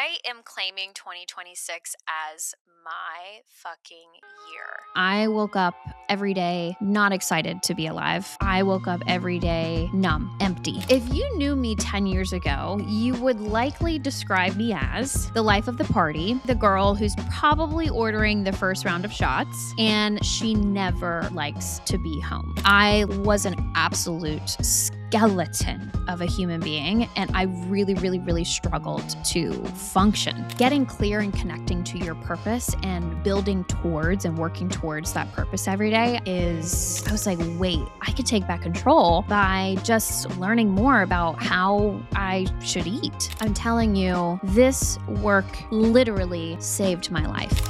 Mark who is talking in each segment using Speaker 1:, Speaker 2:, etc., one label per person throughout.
Speaker 1: I am claiming 2026 as my fucking year.
Speaker 2: I woke up every day not excited to be alive. I woke up every day numb, empty. If you knew me 10 years ago, you would likely describe me as the life of the party, the girl who's probably ordering the first round of shots, and she never likes to be home. I was an absolute skeleton of a human being, and I really struggled to function. Getting clear and connecting to your purpose and building towards and working towards that purpose every day I was like, wait, I could take back control by just learning more about how I should eat. I'm telling you, this work literally saved my life.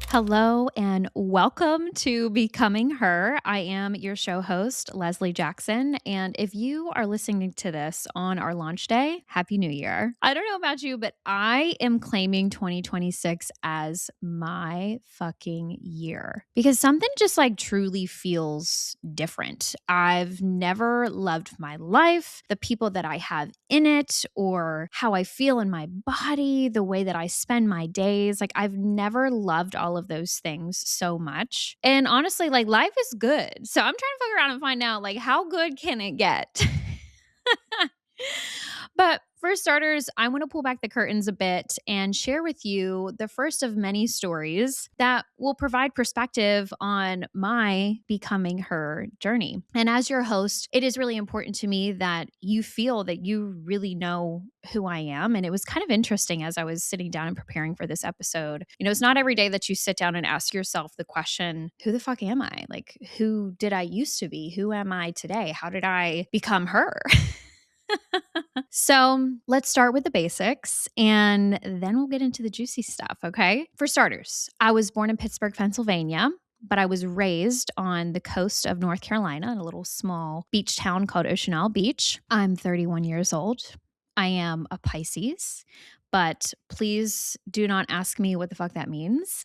Speaker 2: Hello and welcome to Becoming Her. I am your show host, Leslie Jackson. And if you are listening to this on our launch day, Happy New Year. I don't know about you, but I am claiming 2026 as my fucking year because something just like truly feels different. I've never loved my life, the people that I have in it, or how I feel in my body, the way that I spend my days. Like I've never loved all of those things so much. And honestly, like life is good. So I'm trying to fuck around and find out like how good can it get? But for starters, I want to pull back the curtains a bit and share with you the first of many stories that will provide perspective on my becoming her journey. And as your host, it is really important to me that you feel that you really know who I am. And it was kind of interesting as I was sitting down and preparing for this episode. You know, it's not every day that you sit down and ask yourself the question, who the fuck am I? Like, who did I used to be? Who am I today? How did I become her? So let's start with the basics and then we'll get into the juicy stuff, okay? For starters, I was born in Pittsburgh, Pennsylvania, but I was raised on the coast of North Carolina in a little small beach town called Ocean Isle Beach. I'm 31 years old. I am a Pisces, but please do not ask me what the fuck that means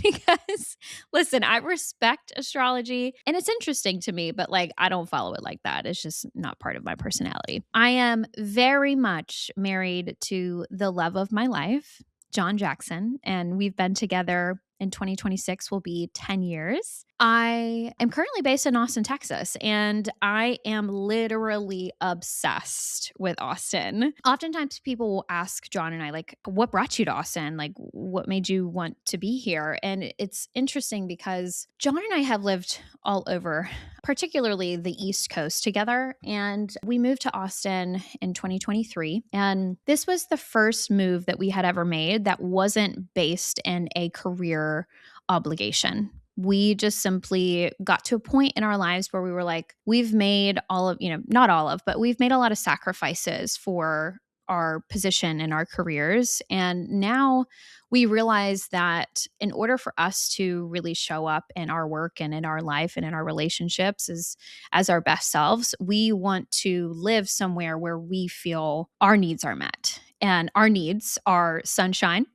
Speaker 2: because listen, I respect astrology and it's interesting to me, but like I don't follow it like that. It's just not part of my personality. I am very much married to the love of my life, John Jackson, and we've been together in 2026 will be 10 years. I am currently based in Austin, Texas, and I am literally obsessed with Austin. Oftentimes people will ask John and I, like, what brought you to Austin? Like, what made you want to be here? And it's interesting because John and I have lived all over, particularly the East Coast together. And we moved to Austin in 2023. And this was the first move that we had ever made that wasn't based in a career obligation. We just simply got to a point in our lives where we were like, we've made all of, not all of, but we've made a lot of sacrifices for our position and our careers. And now we realize that in order for us to really show up in our work and in our life and in our relationships as our best selves, we want to live somewhere where we feel our needs are met. And our needs are sunshine,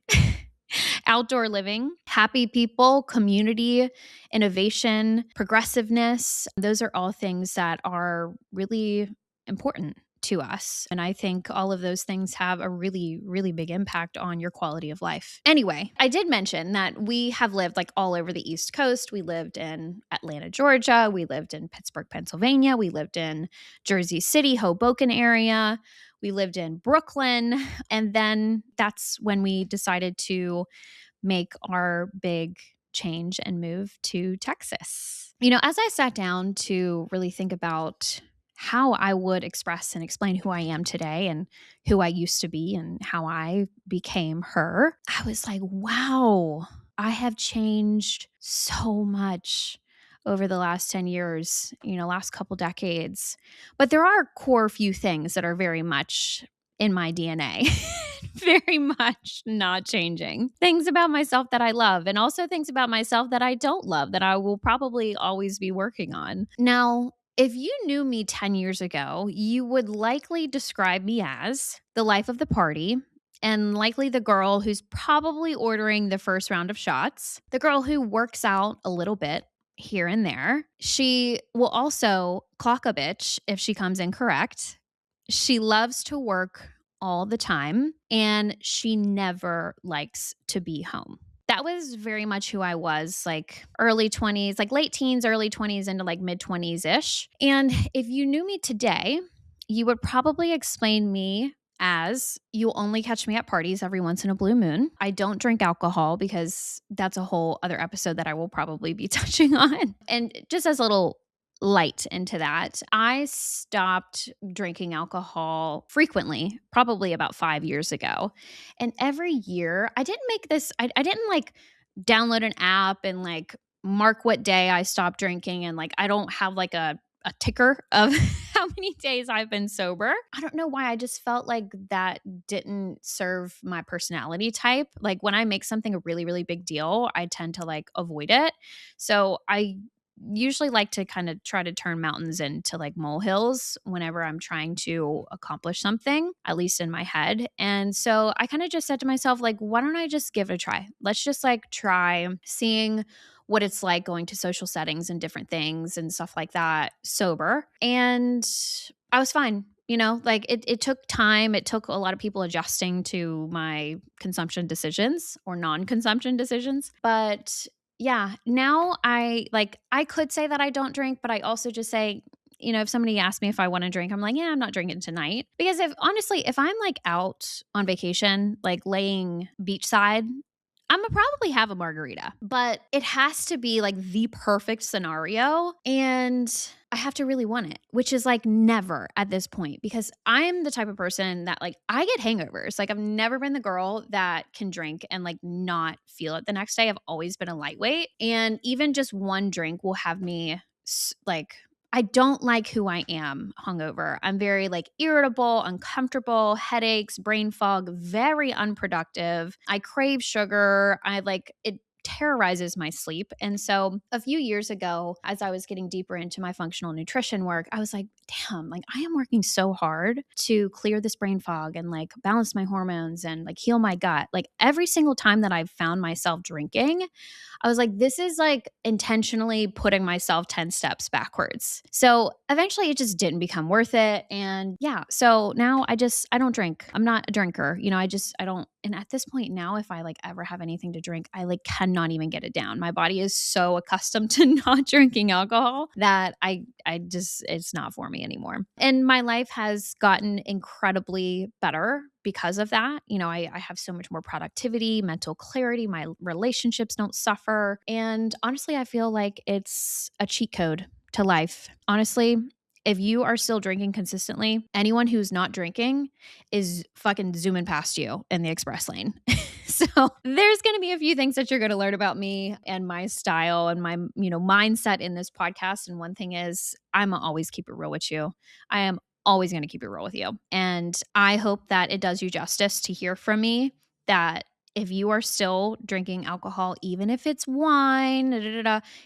Speaker 2: outdoor living, happy people, community, innovation, progressiveness. Those are all things that are really important to us. And I think all of those things have a really big impact on your quality of life. Anyway, I did mention that we have lived like all over the East Coast. We lived in Atlanta, Georgia. We lived in Pittsburgh, Pennsylvania. We lived in Jersey City, Hoboken area. We lived in Brooklyn. And then that's when we decided to make our big change and move to Texas. You know, as I sat down to really think about how I would express and explain who I am today and who I used to be and how I became her, I was like, wow, I have changed so much over the last 10 years, last couple decades. But there are core few things that are very much in my DNA, very much not changing. Things about myself that I love and also things about myself that I don't love that I will probably always be working on. Now, if you knew me 10 years ago, you would likely describe me as the life of the party and likely the girl who's probably ordering the first round of shots, the girl who works out a little bit here and there. She will also clock a bitch if she comes in correct. She loves to work all the time, and she never likes to be home. That was very much who I was, like early 20s, like late teens, early 20s into like mid 20s ish. And if you knew me today, you would probably explain me as you only catch me at parties every once in a blue moon. I don't drink alcohol because that's a whole other episode that I will probably be touching on. And just as a little light into that, I stopped drinking alcohol frequently, probably about 5 years ago. And every year, I didn't make this, I didn't like download an app and like mark what day I stopped drinking. And like, I don't have like a ticker of how many days I've been sober. I don't know why. I just felt like that didn't serve my personality type. Like when I make something a really, really big deal, I tend to like avoid it. So I usually like to kind of try to turn mountains into like molehills whenever I'm trying to accomplish something, at least in my head. And so I kind of just said to myself, like, why don't I just give it a try? Let's just like try seeing what it's like going to social settings and different things and stuff like that sober. And I was fine. Like it took time. It took a lot of people adjusting to my consumption decisions or non consumption decisions. But yeah, now I could say that I don't drink, but I also just say, if somebody asks me if I want to drink, I'm like, yeah, I'm not drinking tonight. Because if I'm like out on vacation, like laying beachside, I'm gonna probably have a margarita, but it has to be like the perfect scenario. And I have to really want it, which is like never at this point because I'm the type of person that like I get hangovers. Like I've never been the girl that can drink and like not feel it the next day. I've always been a lightweight. And even just one drink will have me like I don't like who I am hungover. I'm very like irritable, uncomfortable, headaches, brain fog, very unproductive. I crave sugar. I like it terrorizes my sleep. And so a few years ago, as I was getting deeper into my functional nutrition work, I was like, damn, like I am working so hard to clear this brain fog and like balance my hormones and like heal my gut. Like every single time that I've found myself drinking, I was like, this is like intentionally putting myself 10 steps backwards. So eventually it just didn't become worth it. And yeah, so now I don't drink. I'm not a drinker. I don't. And at this point now, if I like ever have anything to drink, I like cannot even get it down. My body is so accustomed to not drinking alcohol that it's not for me anymore. And my life has gotten incredibly better because of that. I have so much more productivity, mental clarity. My relationships don't suffer. And honestly, I feel like it's a cheat code to life. Honestly, if you are still drinking consistently, anyone who's not drinking is fucking zooming past you in the express lane. So there's going to be a few things that you're going to learn about me and my style and my, mindset in this podcast. And one thing is I'm always keep it real with you. I am always going to keep it real with you. And I hope that it does you justice to hear from me that if you are still drinking alcohol, even if it's wine,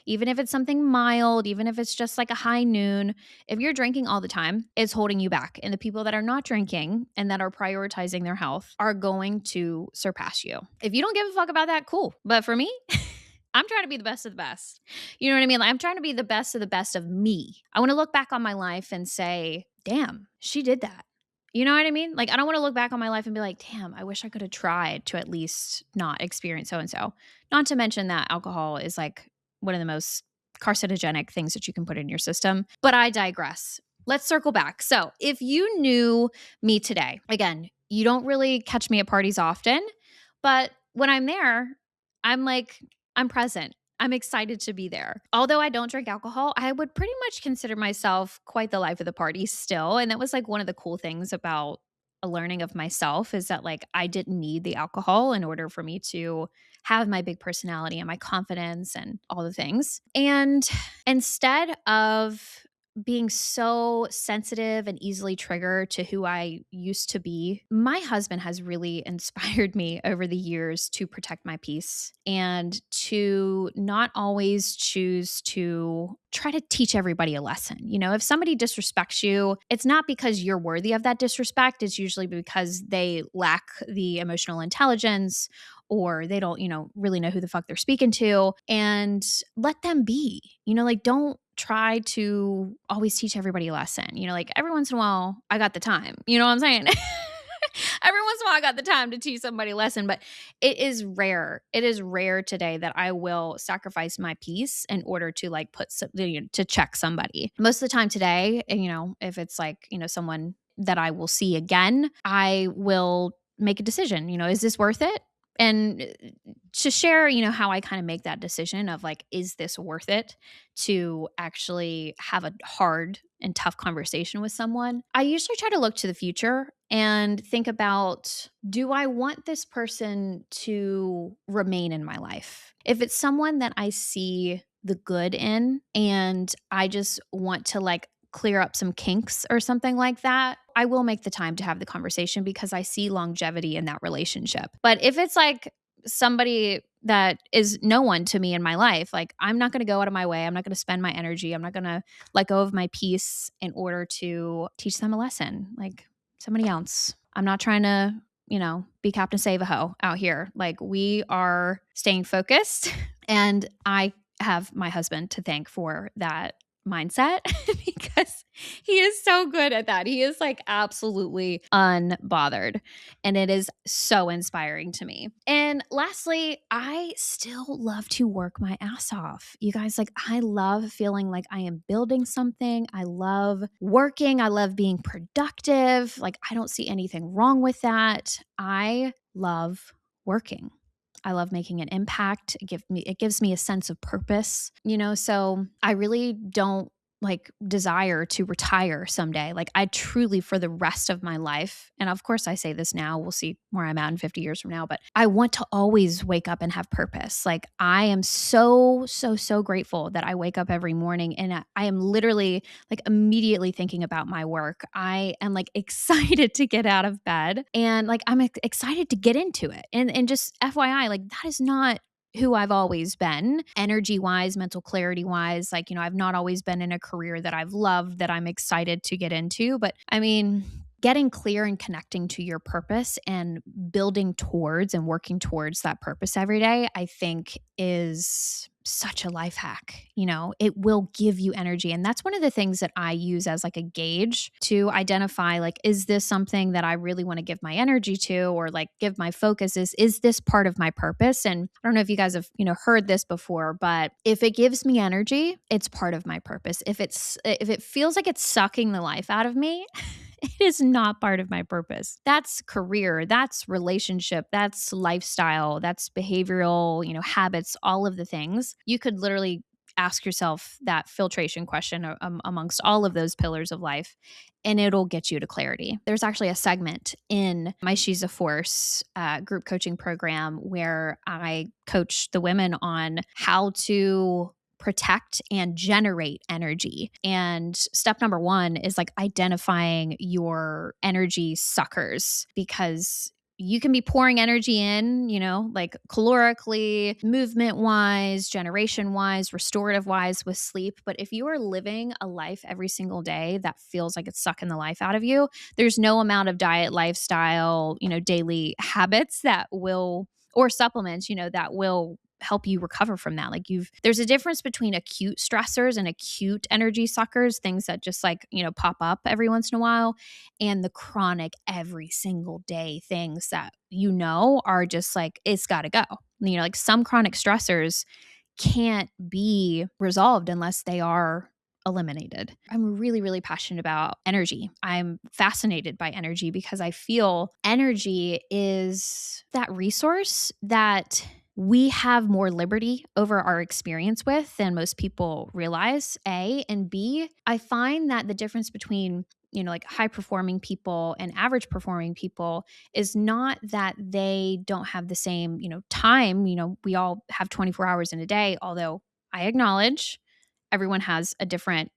Speaker 2: even if it's something mild, even if it's just like a high noon, if you're drinking all the time, it's holding you back. And the people that are not drinking and that are prioritizing their health are going to surpass you. If you don't give a fuck about that, cool. But for me, I'm trying to be the best of the best. You know what I mean? Like, I'm trying to be the best of me. I want to look back on my life and say, damn, she did that. You know what I mean? Like, I don't want to look back on my life and be like, damn, I wish I could have tried to at least not experience so and so. Not to mention that alcohol is like one of the most carcinogenic things that you can put in your system. But I digress. Let's circle back. So, if you knew me today, again, you don't really catch me at parties often, but when I'm there, I'm like, I'm present. I'm excited to be there. Although I don't drink alcohol, I would pretty much consider myself quite the life of the party still. And that was like one of the cool things about a learning of myself is that like I didn't need the alcohol in order for me to have my big personality and my confidence and all the things. And instead of being so sensitive and easily triggered to who I used to be, my husband has really inspired me over the years to protect my peace and to not always choose to try to teach everybody a lesson. If somebody disrespects you, it's not because you're worthy of that disrespect. It's usually because they lack the emotional intelligence or they don't, really know who the fuck they're speaking to, and let them be. Like don't try to always teach everybody a lesson. Like every once in a while, I got the time. You know what I'm saying? Every once in a while, I got the time to teach somebody a lesson, but it is rare. It is rare today that I will sacrifice my peace in order to like to check somebody. Most of the time today, if it's like, someone that I will see again, I will make a decision. Is this worth it? And to share, how I kind of make that decision of like, is this worth it to actually have a hard and tough conversation with someone? I usually try to look to the future and think about, do I want this person to remain in my life? If it's someone that I see the good in and I just want to like clear up some kinks or something like that, I will make the time to have the conversation because I see longevity in that relationship. But if it's like somebody that is no one to me in my life, like I'm not going to go out of my way. I'm not going to spend my energy. I'm not going to let go of my peace in order to teach them a lesson. Like somebody else. I'm not trying to, be Captain Save-A-Ho out here. Like we are staying focused and I have my husband to thank for that mindset because he is so good at that. He is like absolutely unbothered and it is so inspiring to me. And lastly, I still love to work my ass off. You guys, like I love feeling like I am building something. I love working. I love being productive. Like I don't see anything wrong with that. I love working. I love making an impact. It gives me a sense of purpose, so I really don't like desire to retire someday. Like I truly for the rest of my life, and of course I say this now, we'll see where I'm at in 50 years from now, but I want to always wake up and have purpose. Like I am so, so, so grateful that I wake up every morning and I am literally like immediately thinking about my work. I am like excited to get out of bed and like I'm excited to get into it. And just FYI, like that is not who I've always been, energy wise, mental clarity wise. Like, I've not always been in a career that I've loved, that I'm excited to get into. But I mean, getting clear and connecting to your purpose and building towards and working towards that purpose every day, I think is such a life hack. It will give you energy. And that's one of the things that I use as like a gauge to identify, like, is this something that I really want to give my energy to or like give my focus is this part of my purpose? And I don't know if you guys have, heard this before, but if it gives me energy, it's part of my purpose. If it feels like it's sucking the life out of me, it is not part of my purpose. That's career, that's relationship, that's lifestyle, that's behavioral, habits, all of the things. You could literally ask yourself that filtration question amongst all of those pillars of life, and it'll get you to clarity. There's actually a segment in my She's a Force group coaching program where I coach the women on how to protect and generate energy. And step number one is like identifying your energy suckers, because you can be pouring energy in, like calorically, movement wise, generation wise, restorative wise with sleep. But if you are living a life every single day that feels like it's sucking the life out of you, there's no amount of diet, lifestyle, daily habits that will, or supplements, that will help you recover from that. Like there's a difference between acute stressors and acute energy suckers, things that just like, pop up every once in a while, and the chronic every single day things that, are just like, it's got to go. Like some chronic stressors can't be resolved unless they are eliminated. I'm really, really passionate about energy. I'm fascinated by energy because I feel energy is that resource that we have more liberty over our experience with than most people realize, A. And B, I find that the difference between, like high performing people and average performing people is not that they don't have the same, time. We all have 24 hours in a day, although I acknowledge everyone has a different,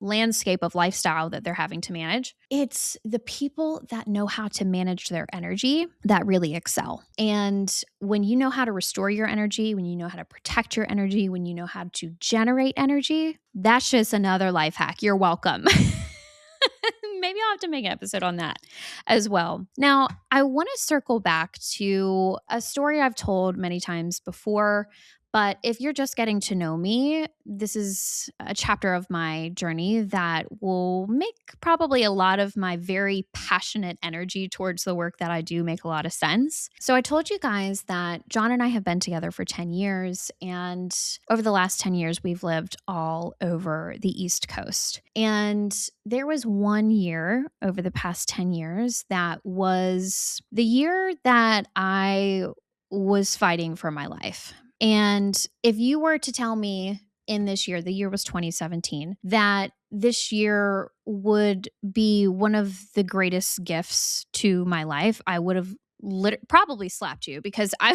Speaker 2: landscape of lifestyle that they're having to manage. It's the people that know how to manage their energy that really excel. And when you know how to restore your energy, when you know how to protect your energy, when you know how to generate energy, that's just another life hack. You're welcome. Maybe I'll have to make an episode on that as well. Now, I want to circle back to a story I've told many times before, But if you're just getting to know me, this is a chapter of my journey that will make probably a lot of my very passionate energy towards the work that I do make a lot of sense. So I told you guys that John and I have been together for 10 years. And over the last 10 years, we've lived all over the East Coast. And there was one year over the past 10 years that was the year that I was fighting for my life. And if you were to tell me in this year, the year was 2017, that this year would be one of the greatest gifts to my life, I would have probably slapped you because I.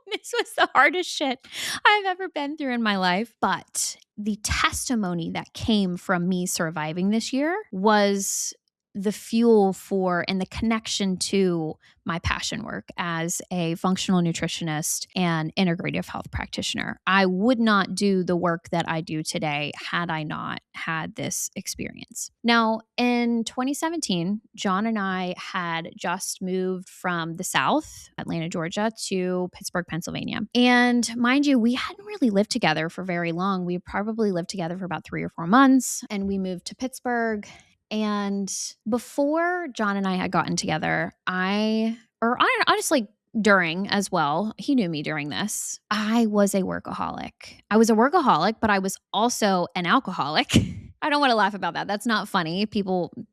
Speaker 2: This was the hardest shit I've ever been through in my life. But the testimony that came from me surviving this year was the fuel for and the connection to my passion work as a functional nutritionist and integrative health practitioner. I would not do the work that I do today had I not had this experience. Now, in 2017, John and I had just moved from the South, Atlanta, Georgia, to Pittsburgh, Pennsylvania. And mind you, we hadn't really lived together for very long. We probably lived together for about 3 or 4 months, and we moved to Pittsburgh. And before John and I had gotten together, honestly, during as well, he knew me during this. I was a workaholic. I was a workaholic, but I was also an alcoholic. I don't want to laugh about that. That's not funny.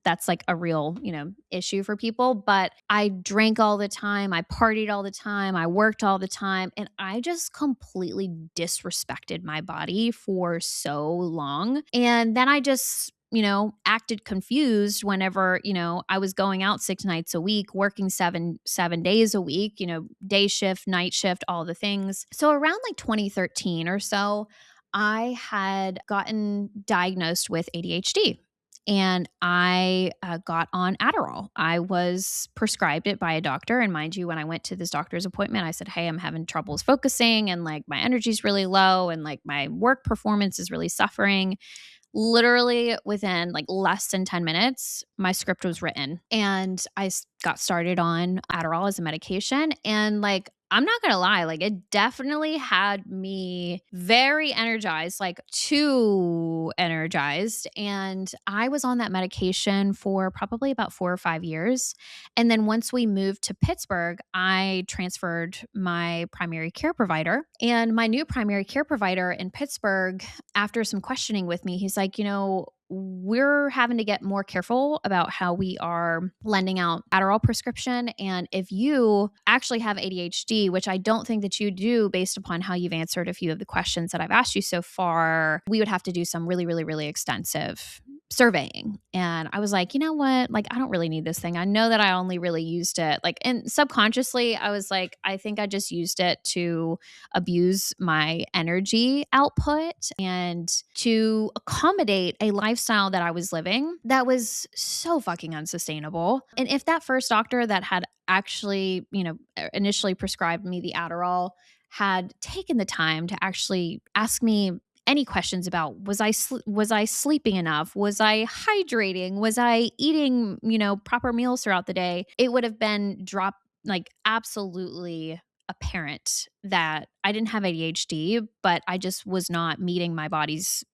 Speaker 2: That's like a real, issue for people. But I drank all the time. I partied all the time. I worked all the time. And I just completely disrespected my body for so long. And then I just acted confused whenever, I was going out 6 nights a week, working seven days a week, day shift, night shift, all the things. So around like 2013 or so, I had gotten diagnosed with ADHD. And I got on Adderall. I was prescribed it by a doctor. And mind you, when I went to this doctor's appointment, I said, hey, I'm having troubles focusing and like my energy's really low and like my work performance is really suffering. Literally within like less than 10 minutes, my script was written and I got started on Adderall as a medication. And like, I'm not going to lie, like it definitely had me very energized, like too energized. And I was on that medication for probably about 4 or 5 years. And then once we moved to Pittsburgh, I transferred my primary care provider. And my new primary care provider in Pittsburgh, after some questioning with me, he's like, we're having to get more careful about how we are lending out Adderall prescription. And if you actually have ADHD, which I don't think that you do based upon how you've answered a few of the questions that I've asked you so far, we would have to do some really, really, really extensive surveying. And I was like, you know what? Like, I don't really need this thing. I know that I only really used it and subconsciously I was like, I think I just used it to abuse my energy output and to accommodate a lifestyle that I was living that was so fucking unsustainable. And if that first doctor that had actually, initially prescribed me the Adderall had taken the time to actually ask me any questions about was I sleeping enough? Was I hydrating? Was I eating, proper meals throughout the day? It would have been absolutely apparent that I didn't have ADHD, but I just was not meeting my body's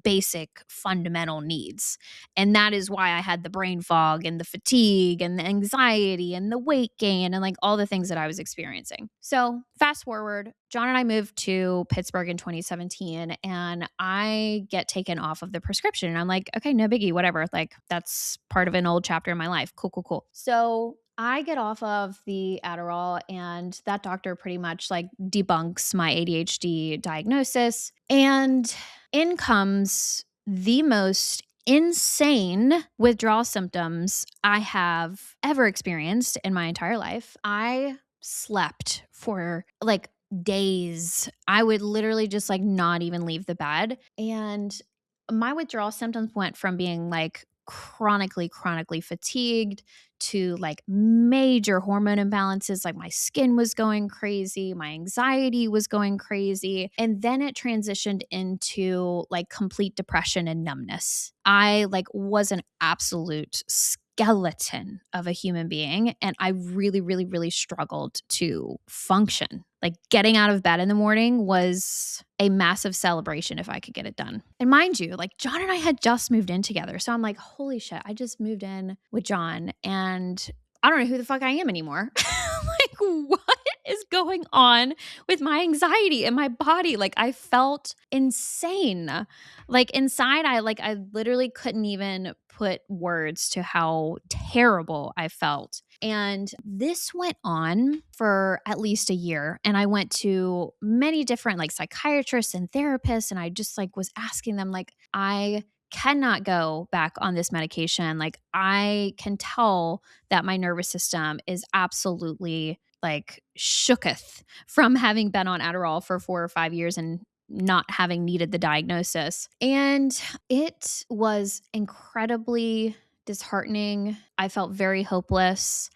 Speaker 2: basic fundamental needs. And that is why I had the brain fog and the fatigue and the anxiety and the weight gain and like all the things that I was experiencing. So fast forward, John and I moved to Pittsburgh in 2017 and I get taken off of the prescription. And I'm like, okay, no biggie, whatever. Like that's part of an old chapter in my life. Cool, cool, cool. So I get off of the Adderall and that doctor pretty much like debunks my ADHD diagnosis. And in comes the most insane withdrawal symptoms I have ever experienced in my entire life. I slept for like days. I would literally just like not even leave the bed. And my withdrawal symptoms went from being like chronically fatigued to like major hormone imbalances. Like my skin was going crazy, my anxiety was going crazy. And then it transitioned into like complete depression and numbness. I like was an absolute skeleton of a human being. And I really, really, really struggled to function. Like getting out of bed in the morning was a massive celebration if I could get it done. And mind you, like John and I had just moved in together. So I'm like, holy shit, I just moved in with John and I don't know who the fuck I am anymore. Like, what is going on with my anxiety and my body? Like, I felt insane. Like inside, I literally couldn't even put words to how terrible I felt. And this went on for at least a year. And I went to many different like psychiatrists and therapists. And I just like was asking them, like, I cannot go back on this medication. Like, I can tell that my nervous system is absolutely like shooketh from having been on Adderall for 4 or 5 years and not having needed the diagnosis. And it was incredibly disheartening. I felt very hopeless.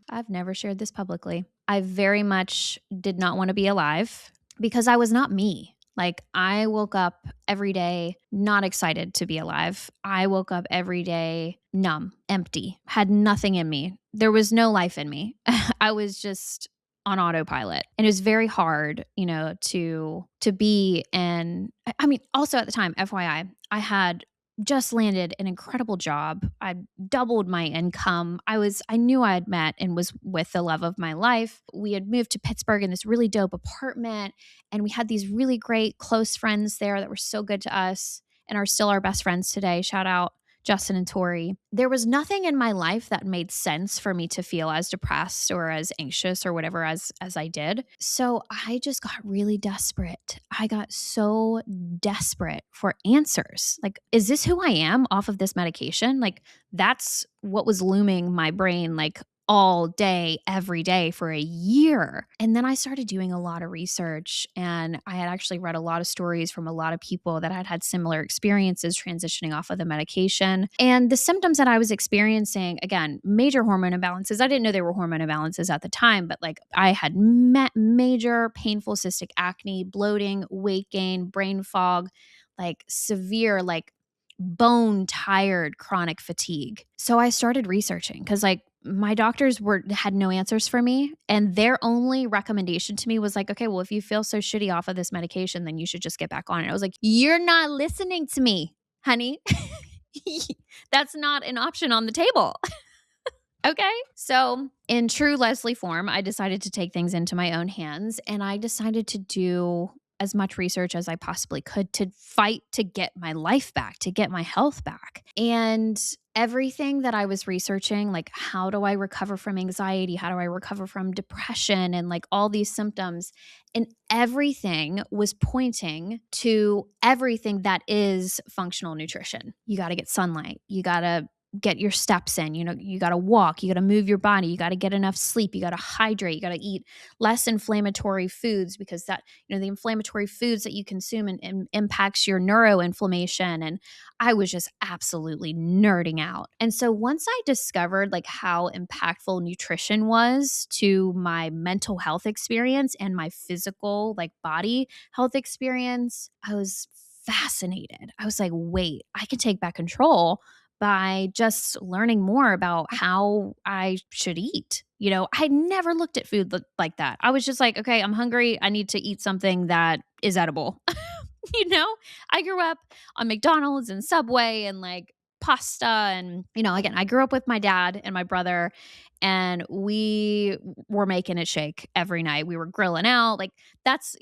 Speaker 2: I've never shared this publicly. I very much did not want to be alive because I was not me. Like, I woke up every day not excited to be alive. I woke up every day numb, empty, had nothing in me. There was no life in me. I was just on autopilot. And it was very hard, to be in. I mean, also at the time, FYI, I had just landed an incredible job. I doubled my income. I knew I had met and was with the love of my life. We had moved to Pittsburgh in this really dope apartment, and we had these really great close friends there that were so good to us and are still our best friends today. Shout out Justin and Tori. There was nothing in my life that made sense for me to feel as depressed or as anxious or whatever as I did. So I just got really desperate. I got so desperate for answers. Like, is this who I am off of this medication? Like, that's what was looming my brain like all day, every day for a year. And then I started doing a lot of research, and I had actually read a lot of stories from a lot of people that had had similar experiences transitioning off of the medication. And the symptoms that I was experiencing, again, major hormone imbalances. I didn't know they were hormone imbalances at the time, but like I had major painful cystic acne, bloating, weight gain, brain fog, like severe, like bone tired chronic fatigue. So I started researching because like my doctors had no answers for me, and their only recommendation to me was like, okay, well, if you feel so shitty off of this medication, then you should just get back on it. I was like, you're not listening to me, honey. That's not an option on the table. Okay. So, in true Leslie form, I decided to take things into my own hands, and I decided to do as much research as I possibly could to fight to get my life back, to get my health back. And everything that I was researching, like how do I recover from anxiety? How do I recover from depression? And like all these symptoms, and everything was pointing to everything that is functional nutrition. You got to get sunlight. You got to get your steps in, you got to walk, you got to move your body, you got to get enough sleep, you got to hydrate, you got to eat less inflammatory foods because that, the inflammatory foods that you consume and impacts your neuroinflammation. And I was just absolutely nerding out. And so once I discovered like how impactful nutrition was to my mental health experience and my physical like body health experience, I was fascinated. I was like, wait, I can take back control by just learning more about how I should eat. I never looked at food like that. I was just like, okay, I'm hungry. I need to eat something that is edible. I grew up on McDonald's and Subway and like pasta. And, again, I grew up with my dad and my brother, and we were making it shake every night. We were grilling out. Like that's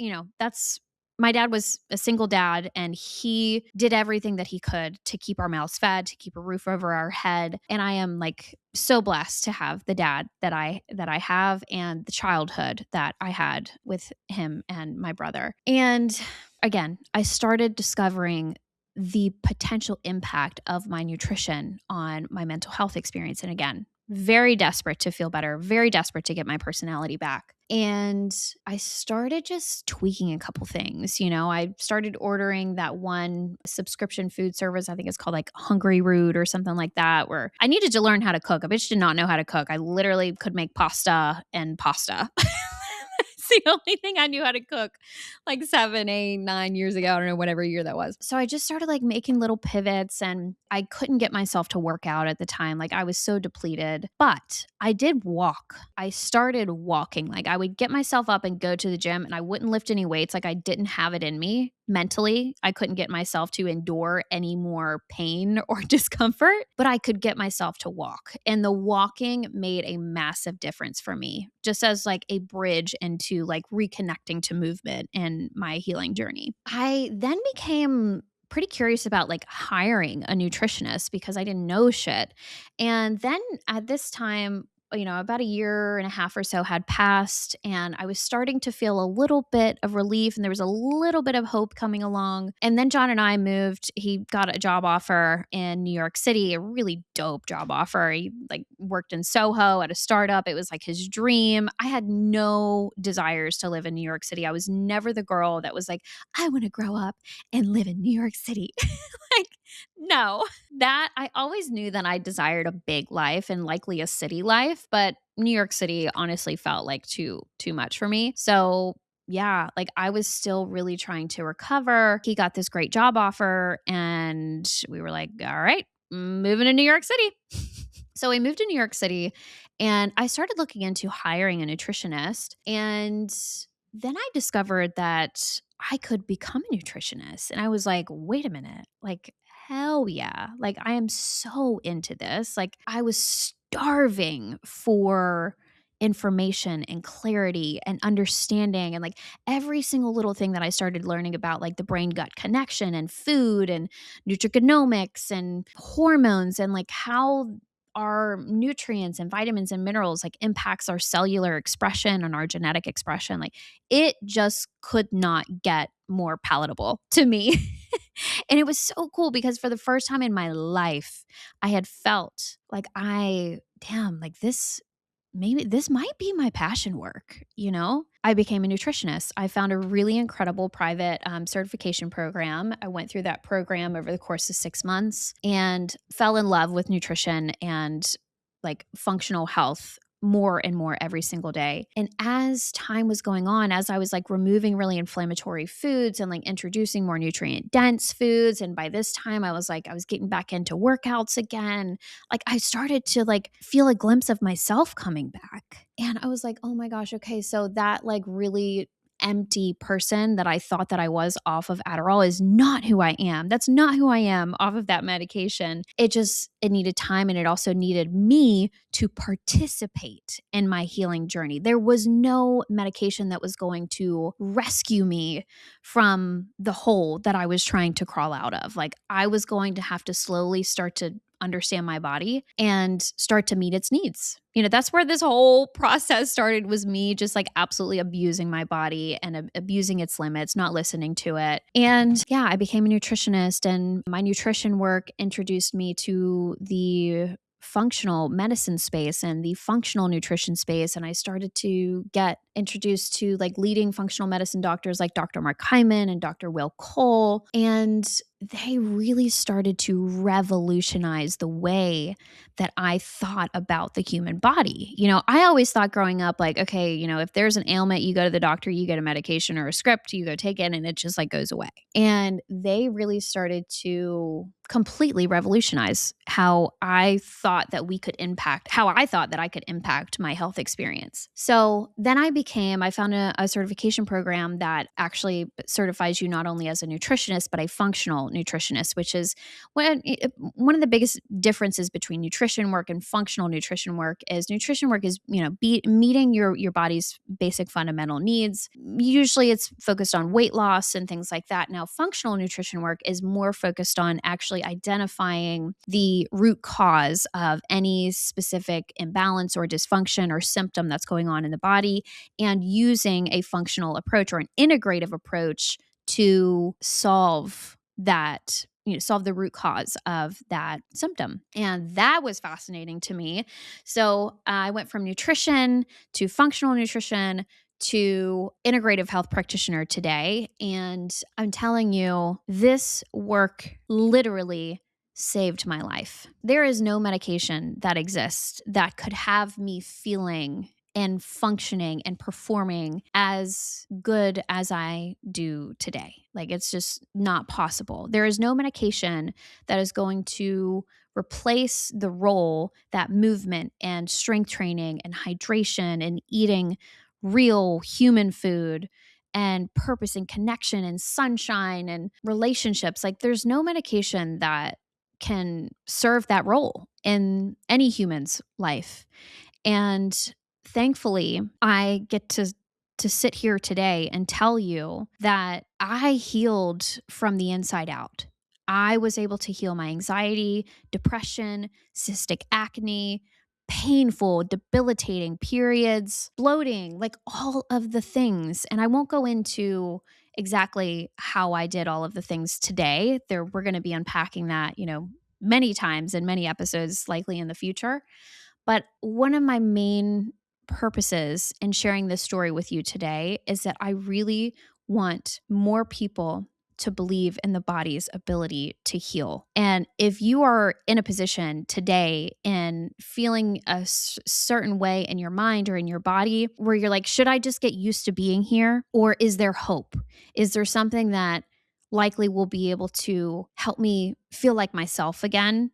Speaker 2: my dad was a single dad, and he did everything that he could to keep our mouths fed, to keep a roof over our head. And I am like so blessed to have the dad that I have and the childhood that I had with him and my brother. And again, I started discovering the potential impact of my nutrition on my mental health experience. And again, very desperate to feel better, very desperate to get my personality back. And I started just tweaking a couple things. I started ordering that one subscription food service. I think it's called like Hungry Root or something like that, where I needed to learn how to cook. A bitch did not know how to cook. I literally could make pasta and pasta. the only thing I knew how to cook like 7, 8, 9 years ago. I don't know, whatever year that was. So I just started like making little pivots and I couldn't get myself to work out at the time. Like I was so depleted, but I did walk. I started walking. Like I would get myself up and go to the gym and I wouldn't lift any weights. Like I didn't have it in me mentally. I couldn't get myself to endure any more pain or discomfort, but I could get myself to walk. And the walking made a massive difference for me, just as like a bridge into like reconnecting to movement in my healing journey. I then became pretty curious about like hiring a nutritionist because I didn't know shit. And then at this time, about a year and a half or so had passed, and I was starting to feel a little bit of relief, and there was a little bit of hope coming along. And then John and I moved. He got a job offer in New York City, a really dope job offer. He like worked in Soho at a startup. It was like his dream. I had no desires to live in New York City. I was never the girl that was like, I want to grow up and live in New York City. Like, no. That I always knew that I desired a big life and likely a city life, but New York City honestly felt like too much for me. So, yeah, like I was still really trying to recover. He got this great job offer and we were like, "All right, moving to New York City." So we moved to New York City and I started looking into hiring a nutritionist. And then I discovered that I could become a nutritionist. And I was like, wait a minute, like, hell yeah. Like, I am so into this. Like, I was starving for information and clarity and understanding and like every single little thing that I started learning about like the brain gut connection and food and nutrigenomics and hormones and like how our nutrients and vitamins and minerals like impacts our cellular expression and our genetic expression. Like it just could not get more palatable to me. And it was so cool because for the first time in my life, I had felt like damn, like maybe this might be my passion work, you know? I became a nutritionist. I found a really incredible private certification program. I went through that program over the course of 6 months and fell in love with nutrition and like functional health more and more every single day. And as time was going on, as I was like removing really inflammatory foods and like introducing more nutrient dense foods, and by this time I was getting back into workouts again. Like I started to like feel a glimpse of myself coming back. And I was like, "Oh my gosh, okay, so that like really empty person that I thought that I was off of Adderall is not who I am. That's not who I am off of that medication. It needed time and it also needed me to participate in my healing journey. There was no medication that was going to rescue me from the hole that I was trying to crawl out of. Like I was going to have to slowly start to understand my body and start to meet its needs. That's where this whole process started, was me just like absolutely abusing my body and abusing its limits, not listening to it. And yeah, I became a nutritionist, and my nutrition work introduced me to the functional medicine space and the functional nutrition space. And I started to get introduced to like leading functional medicine doctors like Dr. Mark Hyman and Dr. Will Cole. And they really started to revolutionize the way that I thought about the human body. I always thought growing up, like, okay, if there's an ailment, you go to the doctor, you get a medication or a script, you go take it, and it just like goes away. And they really started to completely revolutionize how I thought that I could impact my health experience. So then I found a certification program that actually certifies you not only as a nutritionist, but a functional nutritionist, which is one of the biggest differences between nutrition work and functional nutrition work is meeting your body's basic fundamental needs. Usually it's focused on weight loss and things like that. Now, functional nutrition work is more focused on actually identifying the root cause of any specific imbalance or dysfunction or symptom that's going on in the body, and using a functional approach or an integrative approach to solve the root cause of that symptom. And that was fascinating to me. So I went from nutrition to functional nutrition to integrative health practitioner today. And I'm telling you, this work literally saved my life. There is no medication that exists that could have me feeling and functioning and performing as good as I do today. Like, it's just not possible. There is no medication that is going to replace the role that movement and strength training and hydration and eating real human food and purpose and connection and sunshine and relationships. Like, there's no medication that can serve that role in any human's life. And thankfully, I get to sit here today and tell you that I healed from the inside out. I was able to heal my anxiety, depression, cystic acne, painful, debilitating periods, bloating, like all of the things. And I won't go into exactly how I did all of the things today. We're going to be unpacking that, many times in many episodes likely in the future. But one of my main purposes in sharing this story with you today is that I really want more people to believe in the body's ability to heal. And if you are in a position today in feeling a certain way in your mind or in your body where you're like, should I just get used to being here? Or is there hope? Is there something that likely will be able to help me feel like myself again?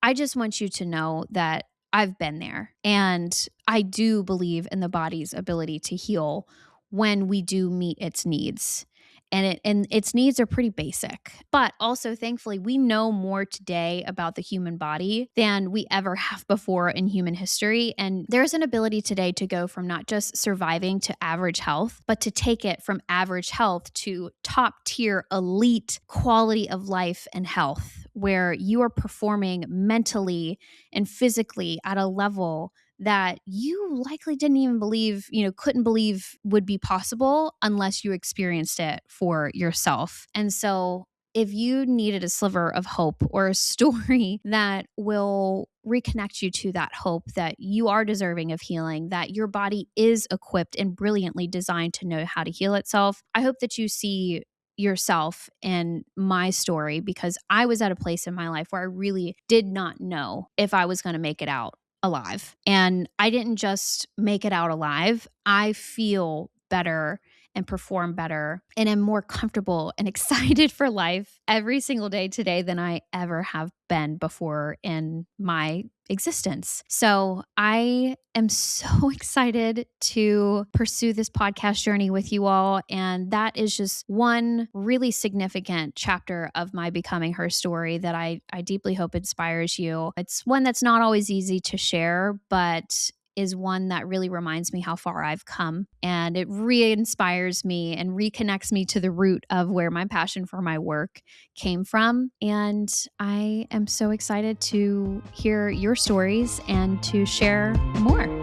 Speaker 2: I just want you to know that I've been there, and I do believe in the body's ability to heal when we do meet its needs. And its needs are pretty basic. But also, thankfully, we know more today about the human body than we ever have before in human history. And there's an ability today to go from not just surviving to average health, but to take it from average health to top tier elite quality of life and health, where you are performing mentally and physically at a level that you likely didn't even believe, couldn't believe would be possible unless you experienced it for yourself. And so if you needed a sliver of hope or a story that will reconnect you to that hope that you are deserving of healing, that your body is equipped and brilliantly designed to know how to heal itself, I hope that you see yourself in my story, because I was at a place in my life where I really did not know if I was going to make it out alive. And I didn't just make it out alive. I feel better and perform better and am more comfortable and excited for life every single day today than I ever have been before in my existence. So I am so excited to pursue this podcast journey with you all. And that is just one really significant chapter of my Becoming Her story that I deeply hope inspires you. It's one that's not always easy to share, but is one that really reminds me how far I've come. And it re-inspires me and reconnects me to the root of where my passion for my work came from. And I am so excited to hear your stories and to share more.